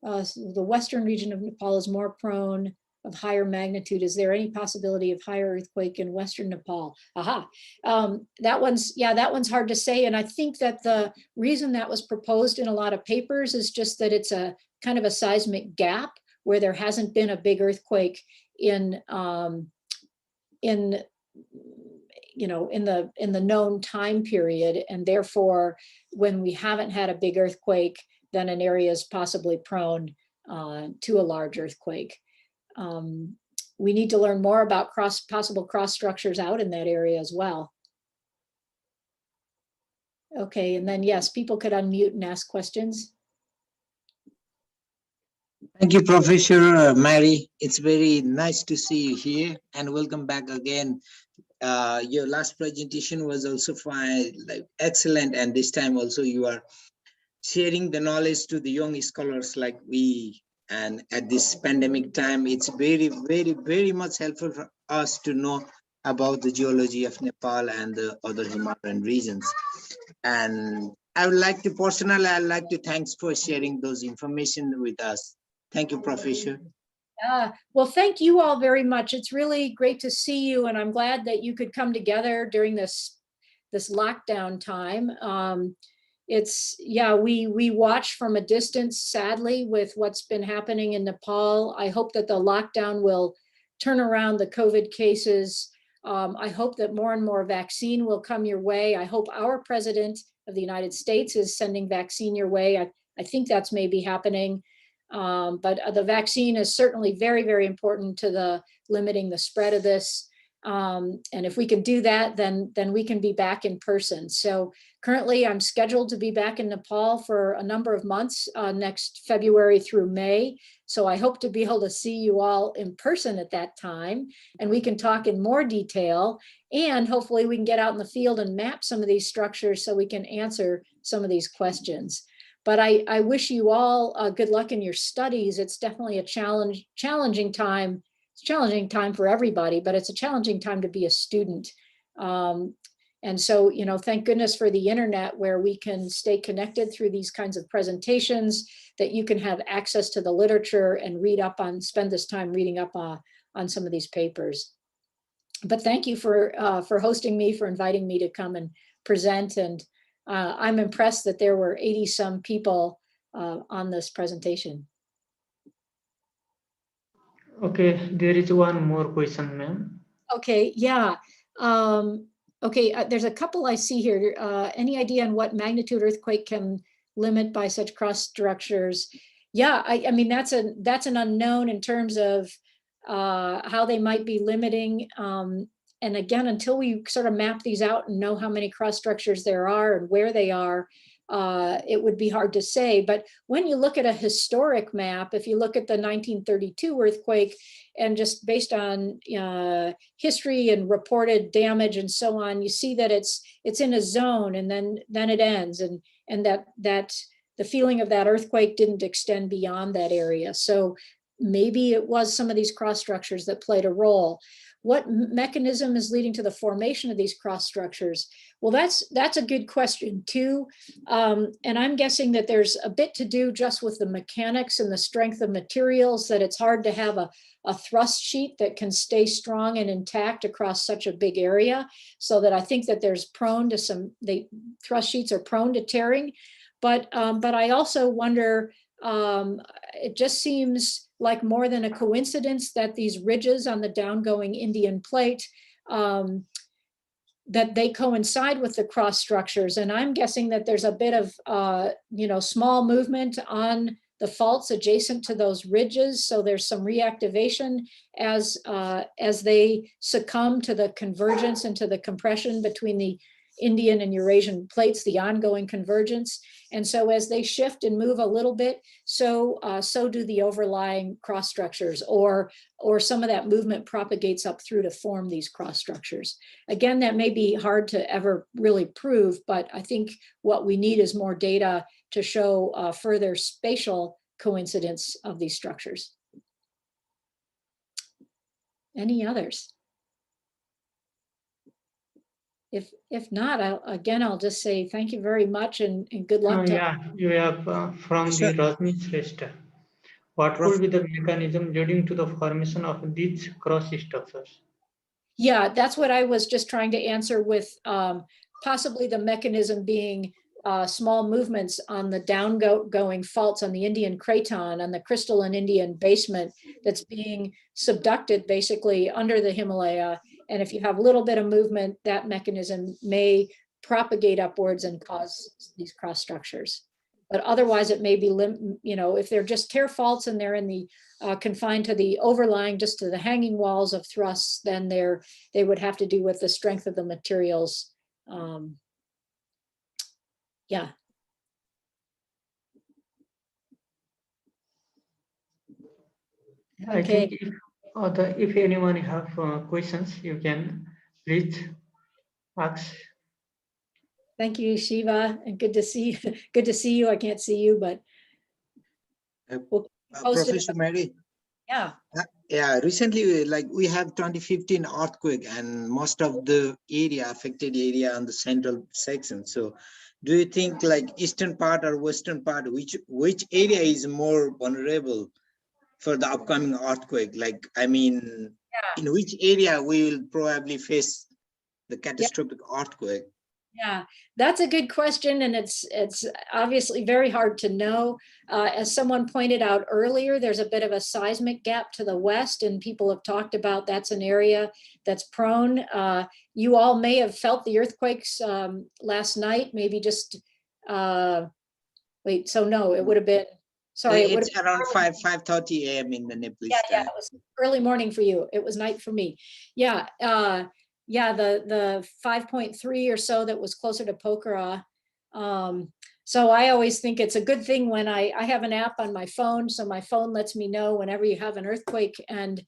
the western region of Nepal is more prone of higher magnitude. Is there any possibility of higher earthquake in western Nepal? That one's hard to say. And I think that the reason that was proposed in a lot of papers is just that it's a kind of a seismic gap where there hasn't been a big earthquake in the known time period, and therefore when we haven't had a big earthquake, then an area is possibly prone to a large earthquake. We need to learn more about possible cross structures out in that area as well. Okay, and then yes, people could unmute and ask questions. Thank you, Professor Mary. It's very nice to see you here, and welcome back again. Your last presentation was also fine, like excellent, and this time also you are sharing the knowledge to the young scholars like we. And at this pandemic time, it's very, very, very much helpful for us to know about the geology of Nepal and the other Himalayan regions. And I would like to personally, I'd like to thanks for sharing those information with us. Thank you, Professor. Well, thank you all very much. It's really great to see you, and I'm glad that you could come together during this lockdown time. We watch from a distance, sadly, with what's been happening in Nepal. I hope that the lockdown will turn around the COVID cases. I hope that more and more vaccine will come your way. I hope our president of the United States is sending vaccine your way. I think that's maybe happening. But the vaccine is certainly very, very important to the limiting the spread of this. And if we can do that, then we can be back in person. So currently I'm scheduled to be back in Nepal for a number of months, next February through May. So I hope to be able to see you all in person at that time, and we can talk in more detail, and hopefully we can get out in the field and map some of these structures so we can answer some of these questions. But I wish you all good luck in your studies. It's definitely a challenging time. It's a challenging time for everybody, but it's a challenging time to be a student. And so, you know, thank goodness for the internet, where we can stay connected through these kinds of presentations, that you can have access to the literature and spend this time reading up on some of these papers. But thank you for hosting me, for inviting me to come and present. And I'm impressed that there were 80 some people on this presentation. Okay, there is one more question, ma'am. Okay, yeah. Okay, there's a couple I see here. Any idea on what magnitude earthquake can limit by such cross structures? Yeah, I mean, that's an unknown in terms of how they might be limiting. And again, until we sort of map these out and know how many cross structures there are and where they are, it would be hard to say. But when you look at a historic map, if you look at the 1932 earthquake, and just based on history and reported damage and so on, you see that it's in a zone, and then it ends, and that the feeling of that earthquake didn't extend beyond that area. So maybe it was some of these cross structures that played a role. What mechanism is leading to the formation of these cross structures? Well, that's a good question too. And I'm guessing that there's a bit to do just with the mechanics and the strength of materials, that it's hard to have a thrust sheet that can stay strong and intact across such a big area. So that I think that there's prone to thrust sheets are prone to tearing. But I also wonder, it just seems like more than a coincidence that these ridges on the downgoing Indian plate, that they coincide with the cross structures. And I'm guessing that there's a bit of, small movement on the faults adjacent to those ridges. So there's some reactivation as they succumb to the convergence and to the compression between the Indian and Eurasian plates, the ongoing convergence. And so as they shift and move a little bit, so do the overlying cross structures, or some of that movement propagates up through to form these cross structures. Again, that may be hard to ever really prove, but I think what we need is more data to show further spatial coincidence of these structures. Any others? If not, I'll just say thank you very much and good luck. Yeah, you have from the Rajni Shrestha. What could be the mechanism leading to the formation of these cross structures? Yeah, that's what I was just trying to answer with possibly the mechanism being small movements on the downgoing faults on the Indian craton, on the crystalline Indian basement that's being subducted basically under the Himalaya. And if you have a little bit of movement, that mechanism may propagate upwards and cause these cross structures. But otherwise it may be, if they're just tear faults and they're in the confined to the overlying, just to the hanging walls of thrusts, then they would have to do with the strength of the materials. Yeah. I Okay. think if anyone have questions, you can please ask. Thank you, Shiva, and good to see you. I can't see you, but we'll post it. Professor Mary, Yeah. yeah, recently, like we have 2015 earthquake and most of the affected area on the central section. So do you think like eastern part or western part, which area is more vulnerable for the upcoming earthquake? Like, I mean, in which area we will probably face the catastrophic earthquake? Yeah, that's a good question, and it's obviously very hard to know. As someone pointed out earlier, there's a bit of a seismic gap to the west, and people have talked about that's an area that's prone. You all may have felt the earthquakes last night, maybe just, wait, so no, it would have been, sorry. It's around 5:30 a.m. in the Nepalese time. Yeah, it was early morning for you. It was night for me. Yeah, yeah, the 5.3 or so that was closer to Pokhara. So I always think it's a good thing when I have an app on my phone, so my phone lets me know whenever you have an earthquake, and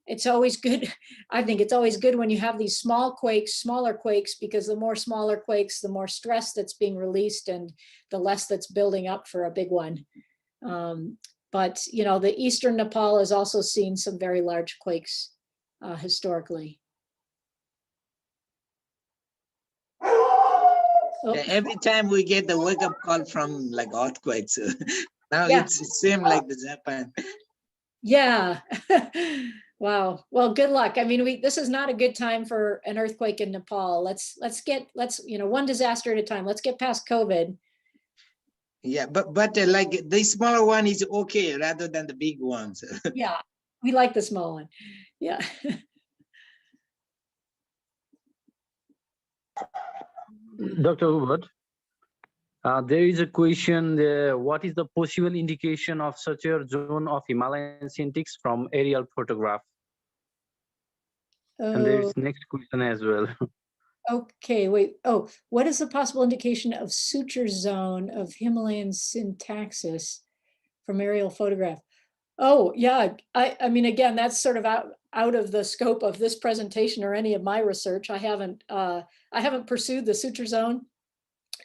it's always good. I think it's always good when you have these smaller quakes, because the more smaller quakes, the more stress that's being released and the less that's building up for a big one. But the eastern Nepal has also seen some very large quakes historically. Oh. Every time we get the wake-up call from like earthquakes. Now it's same like the Japan. Yeah. Wow. Well, good luck. I mean, this is not a good time for an earthquake in Nepal. Let's one disaster at a time. Let's get past COVID. Yeah, but like the smaller one is okay rather than the big ones. Yeah, we like the small one. Yeah. Dr. Hubbard, there is a question there. What is the possible indication of such a zone of Himalayan syntics from aerial photograph? And there is next question as well. Okay, wait. Oh, what is the possible indication of suture zone of Himalayan syntaxis from aerial photograph? Oh, yeah. I mean, again, that's sort of out of the scope of this presentation or any of my research. I haven't pursued the suture zone.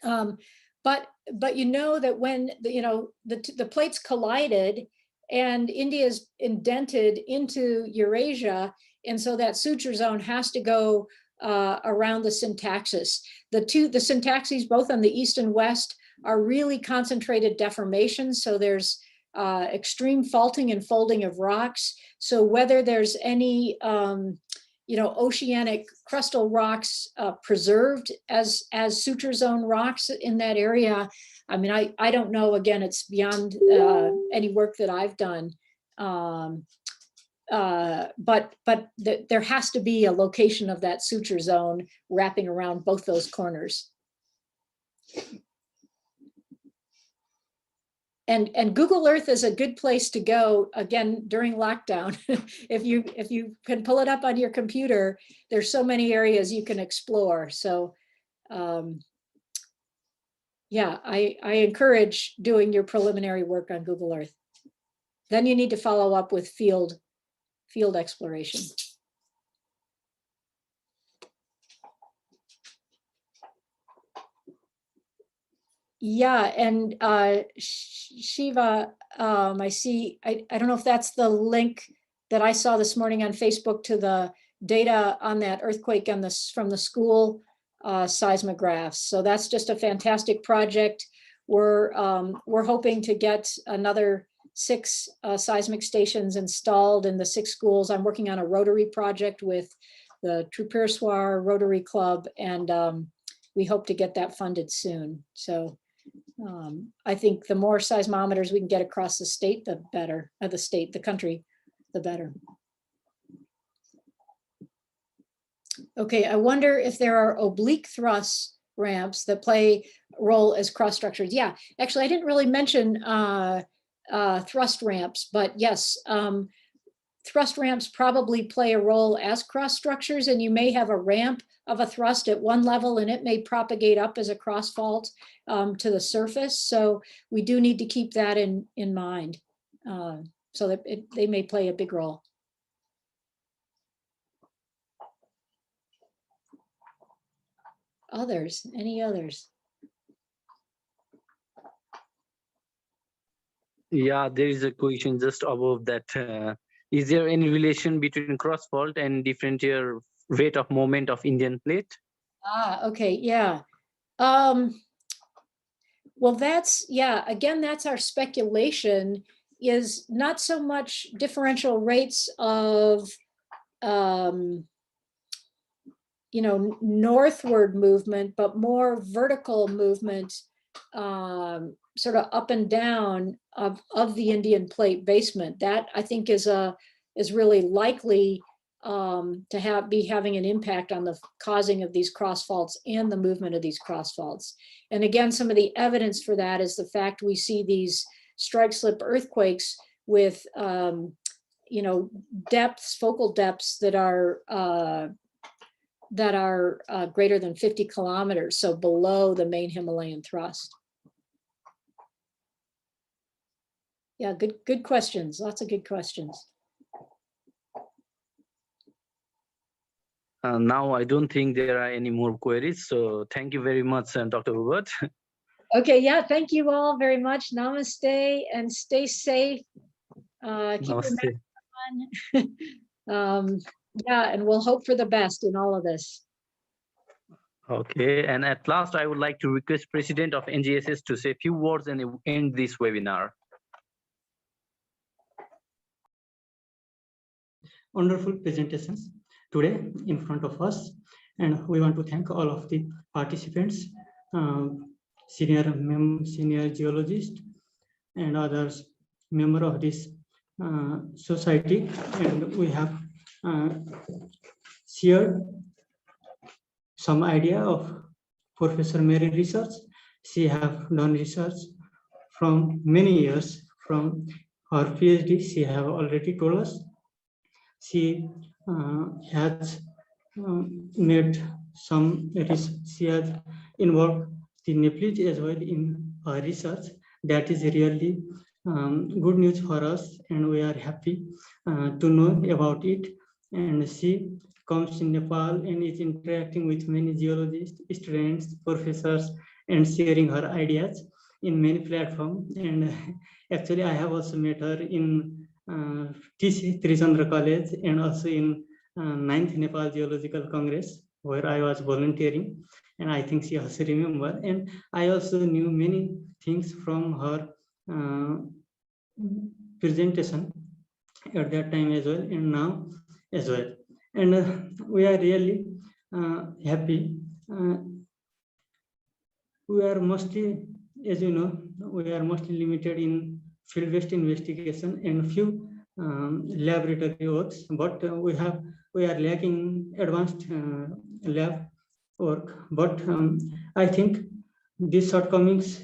But you know that when the plates collided and India's indented into Eurasia, and so that suture zone has to go around the syntaxis. The syntaxes, both on the east and west, are really concentrated deformations. So there's extreme faulting and folding of rocks. So whether there's any oceanic crustal rocks preserved as suture zone rocks in that area, I mean, I don't know. Again, it's beyond any work that I've done. But there has to be a location of that suture zone wrapping around both those corners. And Google Earth is a good place to go, again, during lockdown. if you can pull it up on your computer, there's so many areas you can explore. So yeah, I encourage doing your preliminary work on Google Earth. Then you need to follow up with field exploration. Yeah, and Shiva, I see, I don't know if that's the link that I saw this morning on Facebook to the data on that earthquake on from the school seismographs. So that's just a fantastic project. We're hoping to get another 6 seismic stations installed in the 6 schools. I'm working on a Rotary project with the Truperswar Rotary Club, and we hope to get that funded soon. So I think the more seismometers we can get across the state, the better. The country, the better. Okay, I wonder if there are oblique thrusts ramps that play a role as cross structures. Yeah, actually, I didn't really mention thrust ramps, but yes, thrust ramps probably play a role as cross structures, and you may have a ramp of a thrust at one level and it may propagate up as a cross fault to the surface. So we do need to keep that in mind, so that they may play a big role. Others, any others? Yeah, there is a question just above that. Is there any relation between cross fault and different rate of movement of Indian plate? Okay, yeah. Well, that's, yeah, again, that's our speculation, is not so much differential rates of, northward movement, but more vertical movement, sort of up and down of the Indian plate basement. That I think is really likely to be having an impact on the causing of these cross faults and the movement of these cross faults. And again, some of the evidence for that is the fact we see these strike slip earthquakes with depths, focal depths that are greater than 50 kilometers, so below the main Himalayan thrust. Yeah, good questions. Lots of good questions. Now, I don't think there are any more queries. So thank you very much, Dr. Hubbard. Okay, yeah, thank you all very much. Namaste and stay safe. Keep your mask on. Yeah, and we'll hope for the best in all of this. Okay, and at last, I would like to request President of NGSS to say a few words and end this webinar. Wonderful presentations today in front of us, and we want to thank all of the participants, senior geologists and others, member of this society, and we have shared some idea of Professor Mary research. She have done research from many years. From her PhD, she have already told us. She has made some, she has involved the Nepalese as well in her research. That is really good news for us, and we are happy to know about it. And she comes in Nepal and is interacting with many geologists, students, professors, and sharing her ideas in many platforms. And actually, I have also met her in TC Trichandra College and also in 9th Nepal Geological Congress, where I was volunteering, and I think she also remember. And I also knew many things from her presentation at that time as well, and now as well. And we are really happy. We are mostly, as you know, we are mostly limited in field-based investigation and few laboratory works, but we are lacking advanced lab work. But I think these shortcomings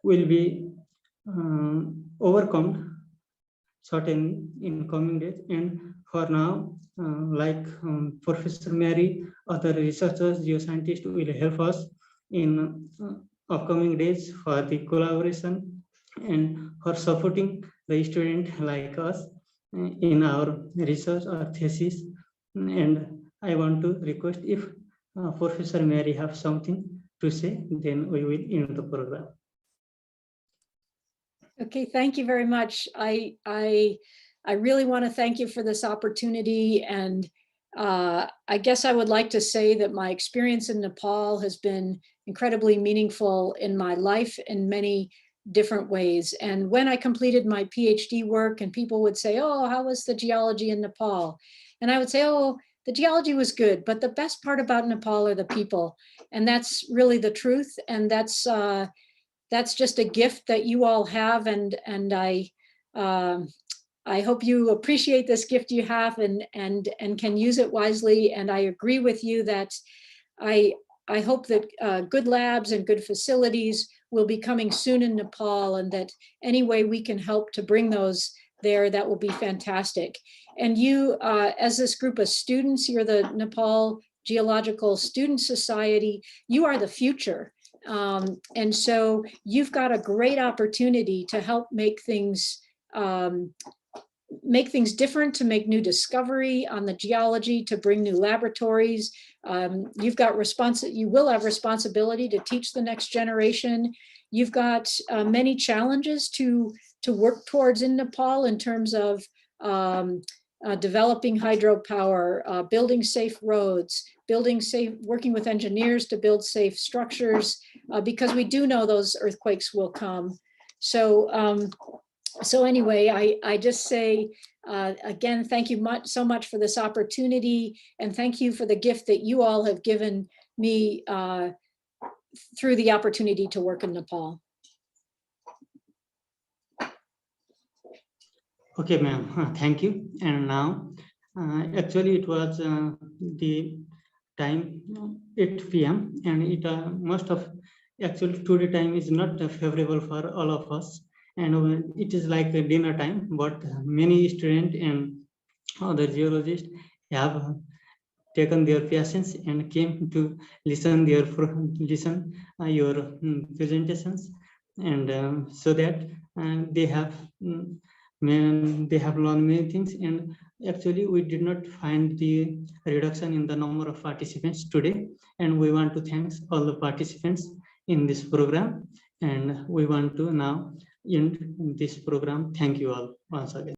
will be overcome certainly in coming days. And for now, like Professor Mary, other researchers, geoscientists will help us in upcoming days for the collaboration and for supporting the student like us in our research or thesis. And I want to request if Professor Mary have something to say, then we will end the program. Okay, thank you very much. I really want to thank you for this opportunity, and I guess I would like to say that my experience in Nepal has been incredibly meaningful in my life in many different ways. And when I completed my PhD work and people would say, oh, how was the geology in Nepal? And I would say, oh, the geology was good, but the best part about Nepal are the people. And that's really the truth. And that's just a gift that you all have. And I hope you appreciate this gift you have and can use it wisely. And I agree with you that I hope that good labs and good facilities will be coming soon in Nepal, and that any way we can help to bring those there, that will be fantastic. And you, as this group of students, you're the Nepal Geological Students Society, you are the future. And so you've got a great opportunity to help make things different, to make new discovery on the geology, to bring new laboratories. You will have responsibility to teach the next generation. You've got many challenges to work towards in Nepal in terms of developing hydropower, building safe roads, working with engineers to build safe structures, because we do know those earthquakes will come. So anyway, I just say, again, thank you so much for this opportunity, and thank you for the gift that you all have given me through the opportunity to work in Nepal. Okay, ma'am, thank you. And now, actually it was the time 8 p.m. and it most of, actually today time is not favorable for all of us. And it is like a dinner time, but many students and other geologists have taken their patience and came to listen your presentations, and so that they have learned many things. And actually we did not find the reduction in the number of participants today, and we want to thank all the participants in this program, and we want to now end this program. Thank you all once again.